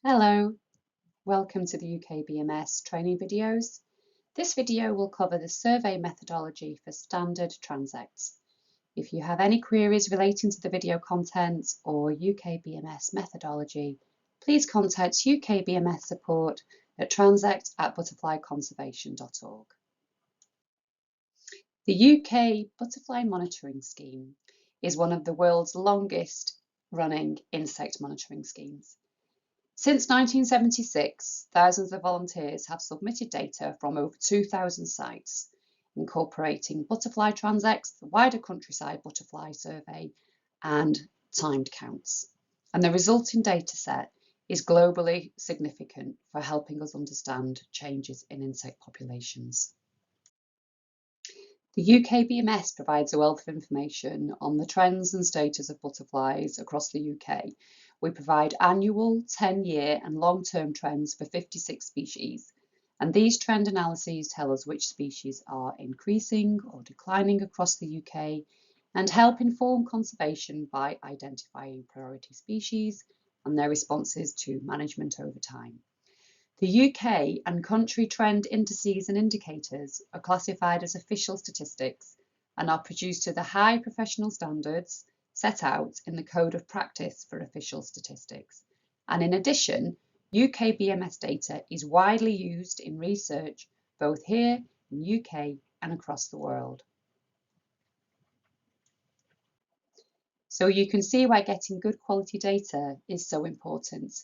Hello, welcome to the UKBMS training videos. This video will cover the survey methodology for standard transects. If you have any queries relating to the video content or UKBMS methodology, please contact UKBMS support at transect@butterflyconservation.org. The UK Butterfly Monitoring Scheme is one of the world's longest running insect monitoring schemes. Since 1976, thousands of volunteers have submitted data from over 2,000 sites, incorporating butterfly transects, the wider countryside butterfly survey, and timed counts. And the resulting data set is globally significant for helping us understand changes in insect populations. The UKBMS provides a wealth of information on the trends and status of butterflies across the UK. We provide annual, 10-year and long-term trends for 56 species, and these trend analyses tell us which species are increasing or declining across the UK and help inform conservation by identifying priority species and their responses to management over time. The UK and country trend indices and indicators are classified as official statistics and are produced to the high professional standards set out in the Code of Practice for Official Statistics. And in addition, UKBMS data is widely used in research both here in the UK and across the world. So you can see why getting good quality data is so important.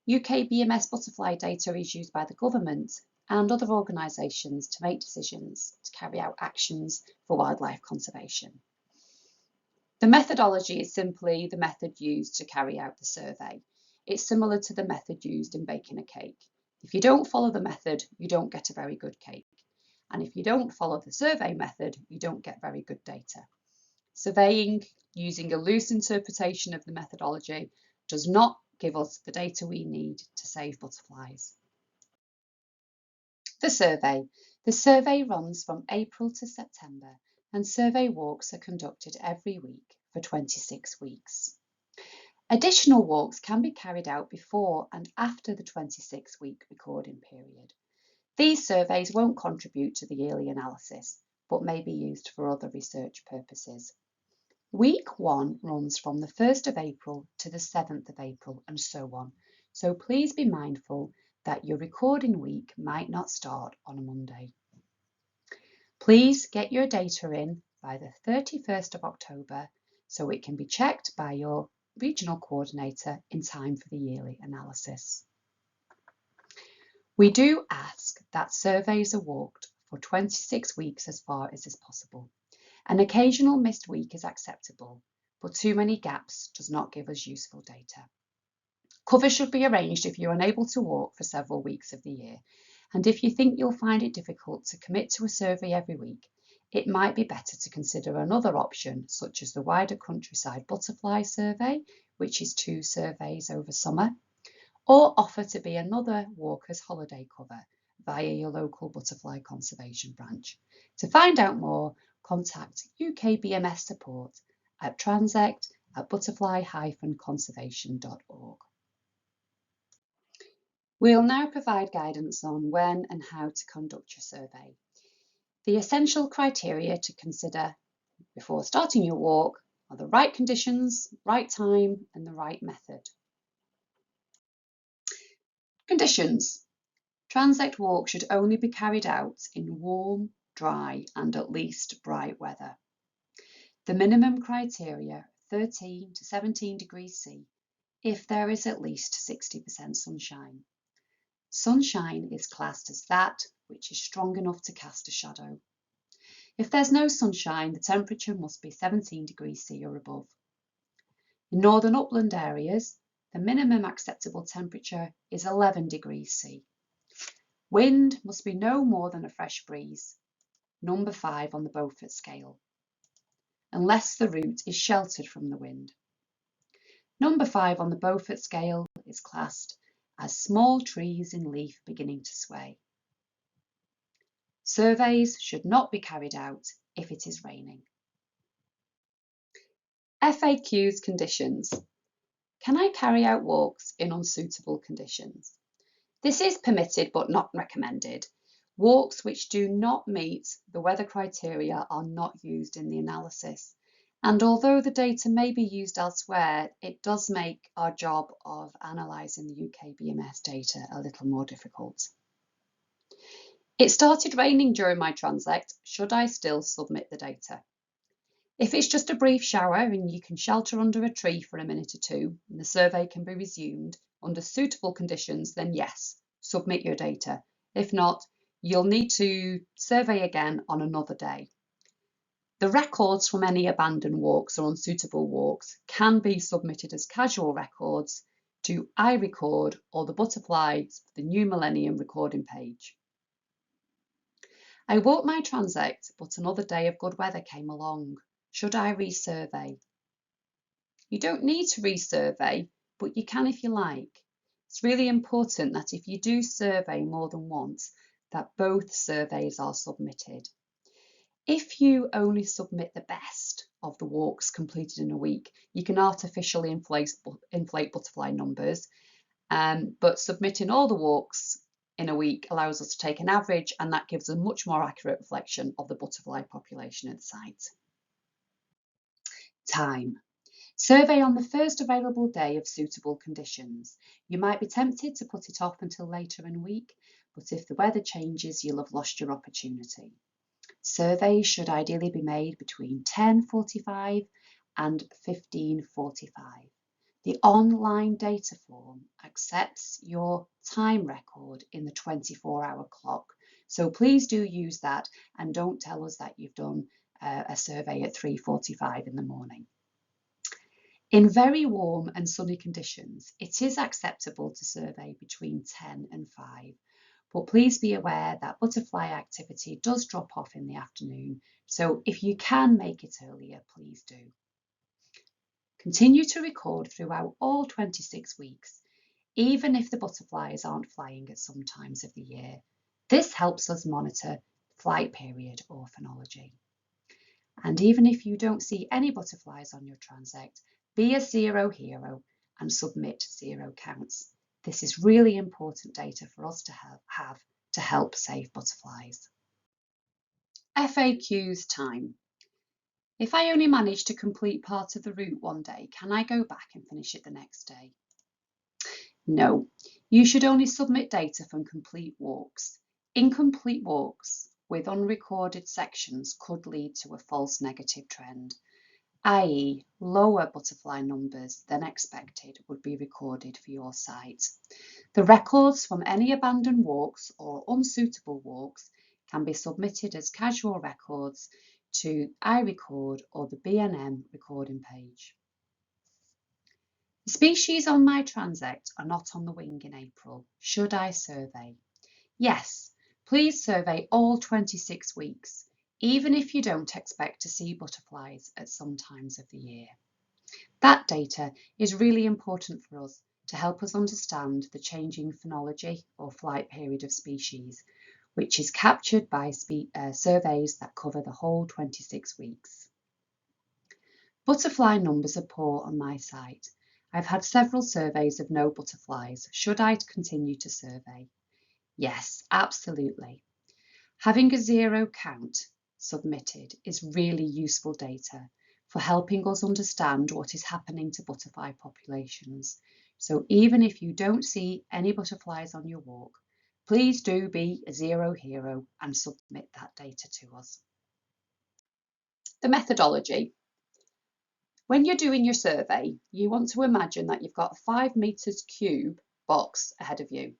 UKBMS butterfly data is used by the government and other organisations to make decisions to carry out actions for wildlife conservation. The methodology is simply the method used to carry out the survey. It's similar to the method used in baking a cake. If you don't follow the method, you don't get a very good cake. And if you don't follow the survey method, you don't get very good data. Surveying using a loose interpretation of the methodology does not give us the data we need to save butterflies. The survey runs from April to September, and survey walks are conducted every week for 26 weeks. Additional walks can be carried out before and after the 26-week recording period. These surveys won't contribute to the yearly analysis, but may be used for other research purposes. Week 1 runs from the 1st of April to the 7th of April and so on, so please be mindful that your recording week might not start on a Monday. Please get your data in by the 31st of October so it can be checked by your regional coordinator in time for the yearly analysis. We do ask that surveys are walked for 26 weeks as far as is possible. An occasional missed week is acceptable, but too many gaps does not give us useful data. Cover should be arranged if you're unable to walk for several weeks of the year, and if you think you'll find it difficult to commit to a survey every week, it might be better to consider another option, such as the wider countryside butterfly survey, which is 2 surveys over summer, or offer to be another walker's holiday cover via your local butterfly conservation branch. To find out more, contact UKBMS support at transect@butterfly-conservation.org. We'll now provide guidance on when and how to conduct your survey. The essential criteria to consider before starting your walk are the right conditions, right time, and the right method. Conditions. Transect walk should only be carried out in warm, dry, and at least bright weather. The minimum criteria 13 to 17 degrees C if there is at least 60% sunshine. Sunshine is classed as that which is strong enough to cast a shadow. If there's no sunshine, the temperature must be 17 degrees C or above. In northern upland areas, the minimum acceptable temperature is 11 degrees C. Wind must be no more than a fresh breeze, number 5 on the Beaufort scale, unless the route is sheltered from the wind. Number 5 on the Beaufort scale is classed as small trees in leaf beginning to sway. Surveys should not be carried out if it is raining. FAQs conditions. Can I carry out walks in unsuitable conditions? This is permitted but not recommended. Walks which do not meet the weather criteria are not used in the analysis. And although the data may be used elsewhere, it does make our job of analysing the UKBMS data a little more difficult. It started raining during my Transect. Should I still submit the data? If it's just a brief shower and you can shelter under a tree for a minute or two and the survey can be resumed under suitable conditions, then yes, submit your data. If not, you'll need to survey again on another day. The records from any abandoned walks or unsuitable walks can be submitted as casual records to iRecord or the Butterflies for the New Millennium recording page. I walked my Transect, but another day of good weather came along. Should I resurvey? You don't need to resurvey, but you can if you like. It's really important that if you do survey more than once, that both surveys are submitted. If you only submit the best of the walks completed in a week, you can artificially inflate butterfly numbers, but submitting all the walks in a week allows us to take an average, and that gives a much more accurate reflection of the butterfly population at the site. Time. Survey on the first available day of suitable conditions. You might be tempted to put it off until later in the week, but if the weather changes, you'll have lost your opportunity. Surveys should ideally be made between 10:45 and 15:45. The online data form accepts your time record in the 24-hour clock, so please do use that and don't tell us that you've done a survey at 3:45 in the morning. In very warm and sunny conditions, it is acceptable to survey between 10 and 5. But please be aware that butterfly activity does drop off in the afternoon, so if you can make it earlier, please do. Continue to record throughout all 26 weeks, even if the butterflies aren't flying at some times of the year. This helps us monitor flight period or phenology. And even if you don't see any butterflies on your Transect, be a zero hero and submit zero counts. This is really important data for us to have to help save butterflies. FAQs time. If I only manage to complete part of the route one day, can I go back and finish it the next day? No, you should only submit data from complete walks. Incomplete walks with unrecorded sections could lead to a false negative trend, i.e. lower butterfly numbers than expected would be recorded for your site. The records from any abandoned walks or unsuitable walks can be submitted as casual records to iRecord or the BNM recording page. The species on my Transect are not on the wing in April. Should I survey? Yes, please survey all 26 weeks, even if you don't expect to see butterflies at some times of the year. That data is really important for us to help us understand the changing phenology or flight period of species, which is captured by surveys that cover the whole 26 weeks. Butterfly numbers are poor on my site. I've had several surveys of no butterflies. Should I continue to survey? Yes, absolutely. Having a zero count submitted is really useful data for helping us understand what is happening to butterfly populations. So even if you don't see any butterflies on your walk, please do be a zero hero and submit that data to us. The methodology. When you're doing your survey, you want to imagine that you've got a 5 meters cube box ahead of you.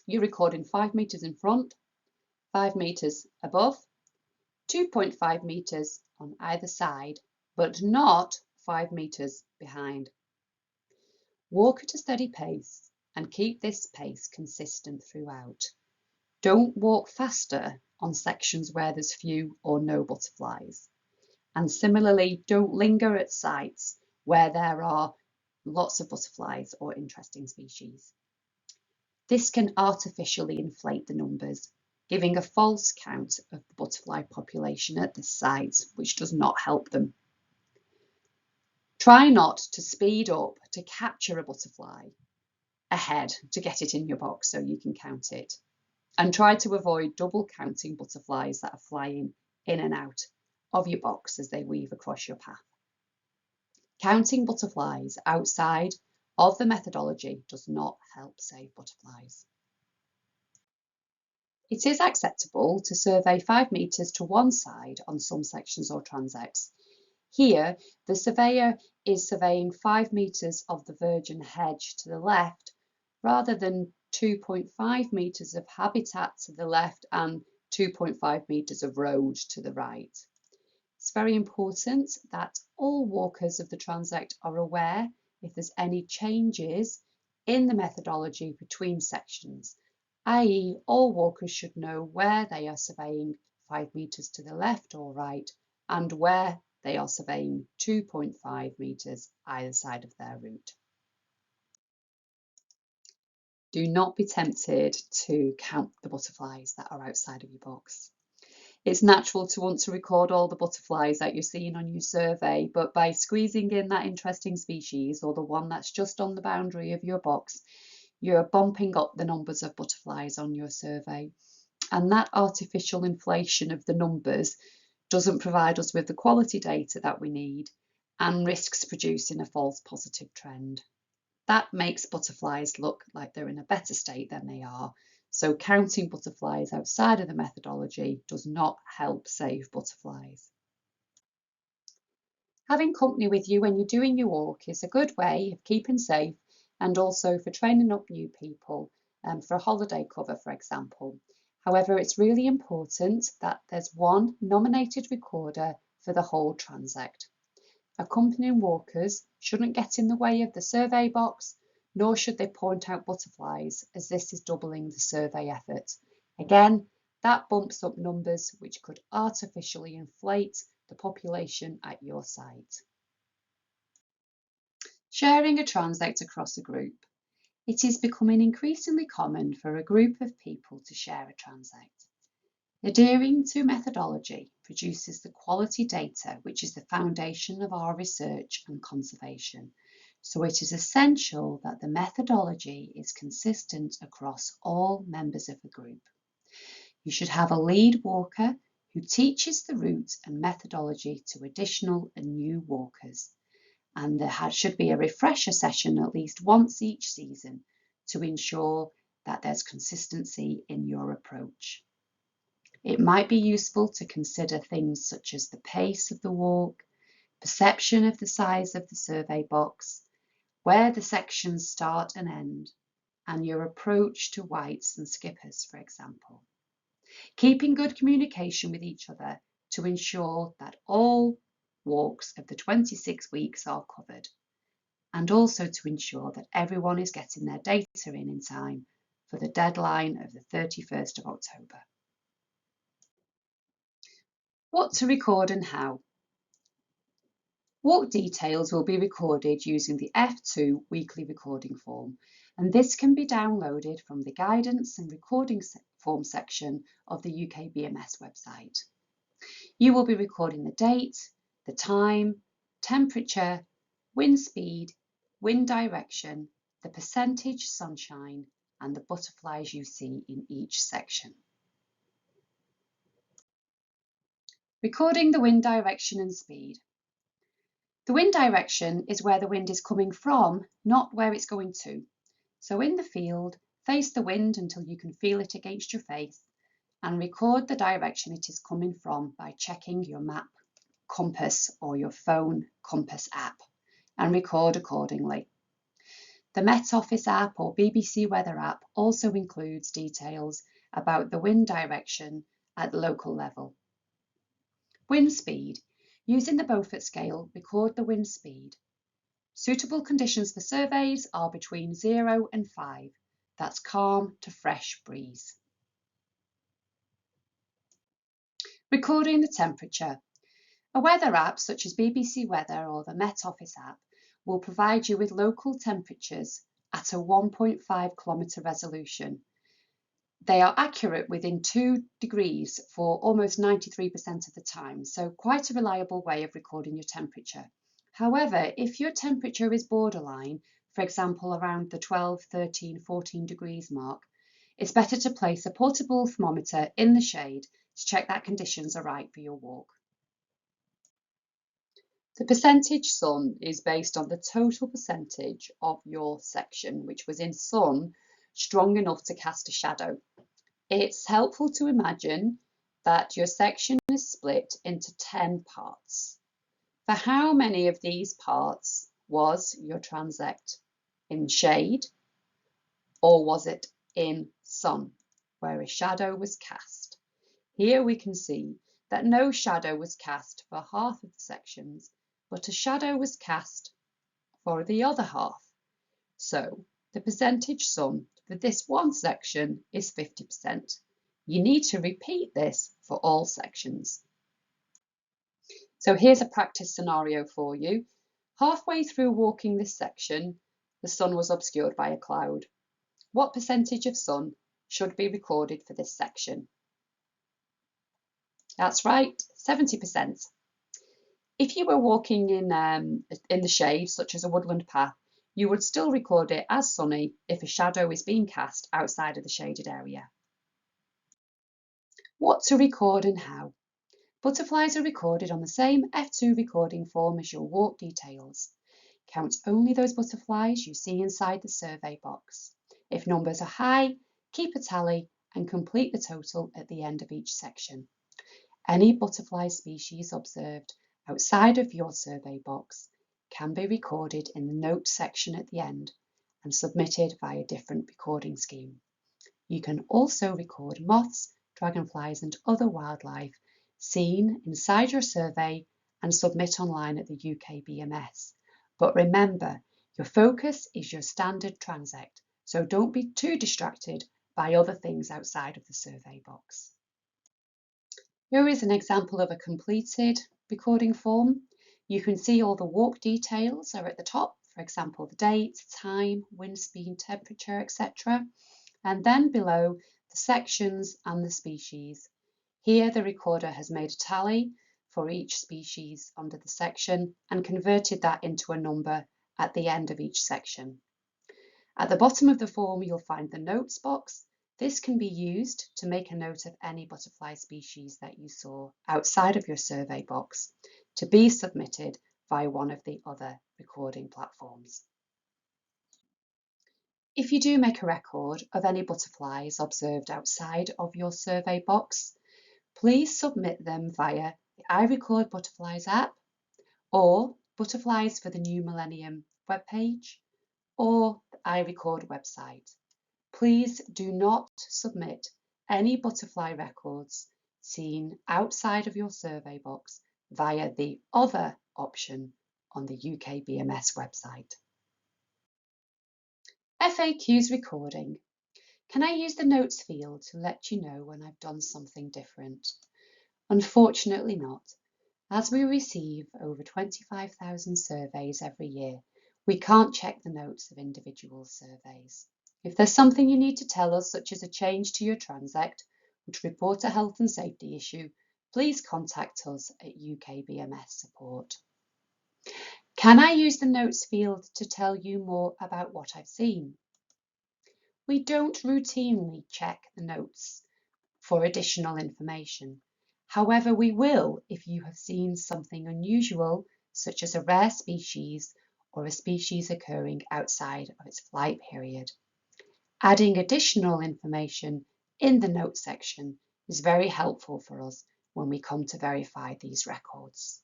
You're recording 5 meters in front, 5 meters above, 2.5 meters on either side, but not 5 meters behind. Walk at a steady pace and keep this pace consistent throughout. Don't walk faster on sections where there's few or no butterflies. And similarly, don't linger at sites where there are lots of butterflies or interesting species. This can artificially inflate the numbers, giving a false count of the butterfly population at the site, which does not help them. Try not to speed up to capture a butterfly ahead to get it in your box so you can count it. And try to avoid double counting butterflies that are flying in and out of your box as they weave across your path. Counting butterflies outside of the methodology does not help save butterflies. It is acceptable to survey 5 metres to one side on some sections or transects. Here, the surveyor is surveying 5 metres of the virgin hedge to the left rather than 2.5 metres of habitat to the left and 2.5 metres of road to the right. It's very important that all walkers of the transect are aware if there's any changes in the methodology between sections, i.e. all walkers should know where they are surveying 5 metres to the left or right and where they are surveying 2.5 metres either side of their route. Do not be tempted to count the butterflies that are outside of your box. It's natural to want to record all the butterflies that you're seeing on your survey, but by squeezing in that interesting species or the one that's just on the boundary of your box, you're bumping up the numbers of butterflies on your survey. And that artificial inflation of the numbers doesn't provide us with the quality data that we need and risks producing a false positive trend. That makes butterflies look like they're in a better state than they are. So counting butterflies outside of the methodology does not help save butterflies. Having company with you when you're doing your walk is a good way of keeping safe and also for training up new people for a holiday cover, for example. However, it's really important that there's one nominated recorder for the whole transect. Accompanying walkers shouldn't get in the way of the survey box, nor should they point out butterflies, as this is doubling the survey effort. Again, that bumps up numbers which could artificially inflate the population at your site. Sharing a transect across a group. It is becoming increasingly common for a group of people to share a transect. Adhering to methodology produces the quality data which is the foundation of our research and conservation. So it is essential that the methodology is consistent across all members of the group. You should have a lead walker who teaches the route and methodology to additional and new walkers. And there should be a refresher session at least once each season to ensure that there's consistency in your approach. It might be useful to consider things such as the pace of the walk, perception of the size of the survey box, where the sections start and end, and your approach to whites and skippers, for example. Keeping good communication with each other to ensure that all walks of the 26 weeks are covered, and also to ensure that everyone is getting their data in time for the deadline of the 31st of October. What to record and how. Walk details will be recorded using the F2 weekly recording form, and this can be downloaded from the guidance and recording form section of the UKBMS website. You will be recording the date, the time, temperature, wind speed, wind direction, the percentage sunshine, and the butterflies you see in each section. Recording the wind direction and speed. The wind direction is where the wind is coming from, not where it's going to. So in the field, face the wind until you can feel it against your face and record the direction it is coming from by checking your map, compass or your phone compass app and record accordingly. The Met Office app or BBC Weather app also includes details about the wind direction at the local level. Wind speed. Using the Beaufort scale, record the wind speed. Suitable conditions for surveys are between 0 and 5. That's calm to fresh breeze. Recording the temperature. A weather app such as BBC Weather or the Met Office app will provide you with local temperatures at a 1.5 kilometre resolution. They are accurate within 2 degrees for almost 93% of the time, so quite a reliable way of recording your temperature. However, if your temperature is borderline, for example around the 12, 13, 14 degrees mark, it's better to place a portable thermometer in the shade to check that conditions are right for your walk. The percentage sun is based on the total percentage of your section which was in sun strong enough to cast a shadow. It's helpful to imagine that your section is split into 10 parts. For how many of these parts was your transect in shade, or was it in sun, where a shadow was cast? Here we can see that no shadow was cast for half of the sections, but a shadow was cast for the other half. So the percentage sun for this one section is 50%. You need to repeat this for all sections. So here's a practice scenario for you. Halfway through walking this section, the sun was obscured by a cloud. What percentage of sun should be recorded for this section? That's right, 70%. If you were walking in the shade, such as a woodland path, you would still record it as sunny if a shadow is being cast outside of the shaded area. What to record and how? Butterflies are recorded on the same F2 recording form as your walk details. Count only those butterflies you see inside the survey box. If numbers are high, keep a tally and complete the total at the end of each section. Any butterfly species observed outside of your survey box can be recorded in the notes section at the end and submitted via a different recording scheme. You can also record moths, dragonflies and other wildlife seen inside your survey and submit online at the UKBMS. But remember, your focus is your standard transect, so don't be too distracted by other things outside of the survey box. Here is an example of a completed recording form. You can see all the walk details are at the top, for example, the date, time, wind speed, temperature, etc. And then below, the sections and the species. Here the recorder has made a tally for each species under the section and converted that into a number at the end of each section. At the bottom of the form you'll find the notes box. This can be used to make a note of any butterfly species that you saw outside of your survey box to be submitted via one of the other recording platforms. If you do make a record of any butterflies observed outside of your survey box, please submit them via the I Record Butterflies app or Butterflies for the New Millennium webpage or the I Record website. Please do not submit any butterfly records seen outside of your survey box via the other option on the UKBMS website. FAQs recording. Can I use the notes field to let you know when I've done something different? Unfortunately not. As we receive over 25,000 surveys every year, we can't check the notes of individual surveys. If there's something you need to tell us, such as a change to your transect or to report a health and safety issue, please contact us at UKBMS support. Can I use the notes field to tell you more about what I've seen? We don't routinely check the notes for additional information. However, we will if you have seen something unusual, such as a rare species or a species occurring outside of its flight period. Adding additional information in the notes section is very helpful for us when we come to verify these records.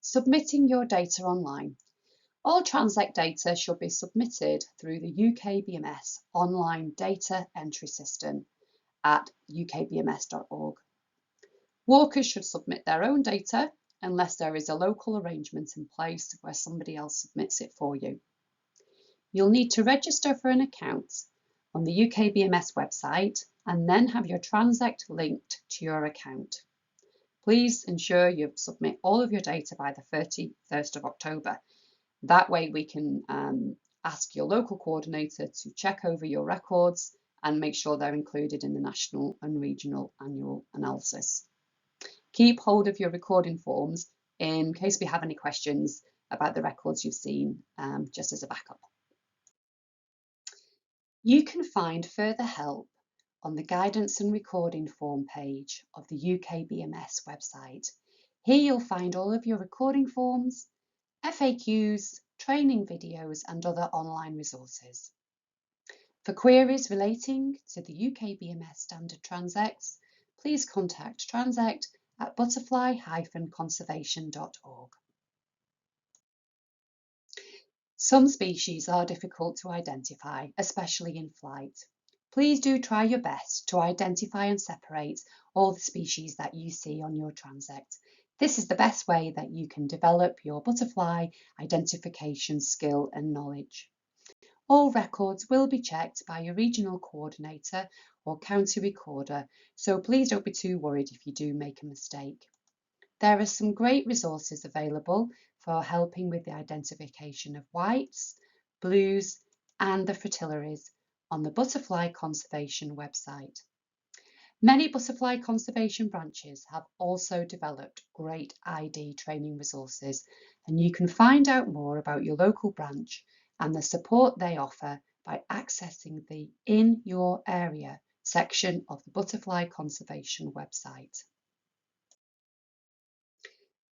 Submitting your data online. All Transect data should be submitted through the UKBMS online data entry system at ukbms.org. Walkers should submit their own data unless there is a local arrangement in place where somebody else submits it for you. You'll need to register for an account on the UKBMS website and then have your Transect linked to your account. Please ensure you submit all of your data by the 31st of October. That way we can ask your local coordinator to check over your records and make sure they're included in the national and regional annual analysis. Keep hold of your recording forms in case we have any questions about the records you've seen, just as a backup. You can find further help on the Guidance and Recording Form page of the UKBMS website. Here you'll find all of your recording forms, FAQs, training videos and other online resources. For queries relating to the UKBMS standard transects, please contact Transect at butterfly-conservation.org. Some species are difficult to identify, especially in flight. Please do try your best to identify and separate all the species that you see on your transect. This is the best way that you can develop your butterfly identification skill and knowledge. All records will be checked by your regional coordinator or county recorder, so please don't be too worried if you do make a mistake. There are some great resources available for helping with the identification of whites, blues and the fritillaries on the Butterfly Conservation website. Many butterfly conservation branches have also developed great ID training resources, and you can find out more about your local branch and the support they offer by accessing the In Your Area section of the Butterfly Conservation website.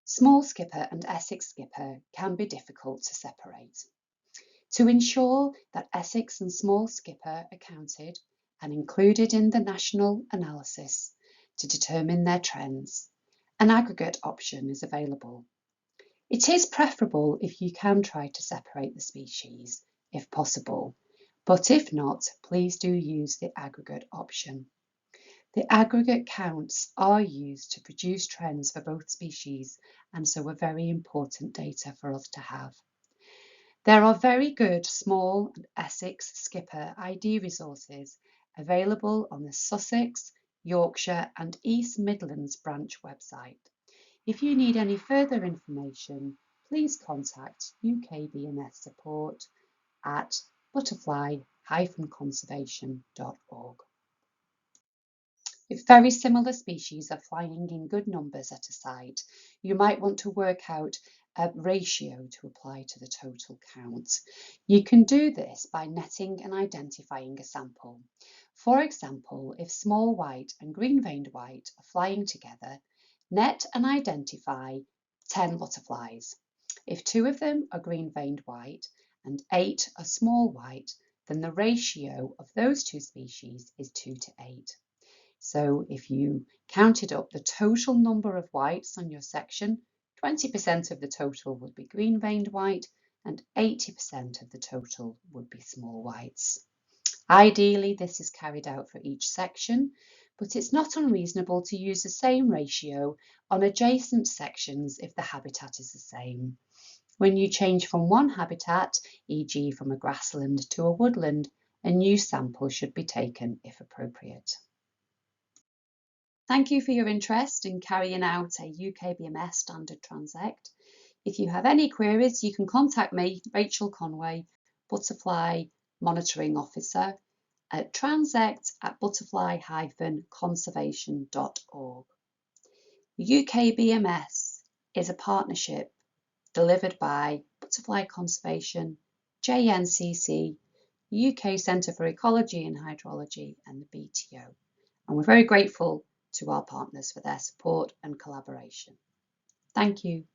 Small skipper and Essex skipper can be difficult to separate. To ensure that Essex and small skipper are counted and included in the national analysis to determine their trends, an aggregate option is available. It is preferable if you can try to separate the species, if possible, but if not, please do use the aggregate option. The aggregate counts are used to produce trends for both species and so are very important data for us to have. There are very good small and Essex skipper ID resources available on the Sussex, Yorkshire and East Midlands branch website. If you need any further information, please contact UKBMS support at butterfly-conservation.org. If very similar species are flying in good numbers at a site, you might want to work out a ratio to apply to the total count. You can do this by netting and identifying a sample. For example, if small white and green-veined white are flying together, net and identify 10 butterflies. If 2 of them are green-veined white and 8 are small white, then the ratio of those 2 species is 2 to 8. So if you counted up the total number of whites on your section, 20% of the total would be green-veined white and 80% of the total would be small whites. Ideally, this is carried out for each section, but it's not unreasonable to use the same ratio on adjacent sections if the habitat is the same. When you change from one habitat, e.g. from a grassland to a woodland, a new sample should be taken if appropriate. Thank you for your interest in carrying out a UKBMS standard transect. If you have any queries, you can contact me, Rachel Conway, Butterfly Monitoring Officer, at transect@butterfly-conservation.org. UKBMS is a partnership delivered by Butterfly Conservation, JNCC, UK Centre for Ecology and Hydrology and the BTO. And we're very grateful to our partners for their support and collaboration. Thank you.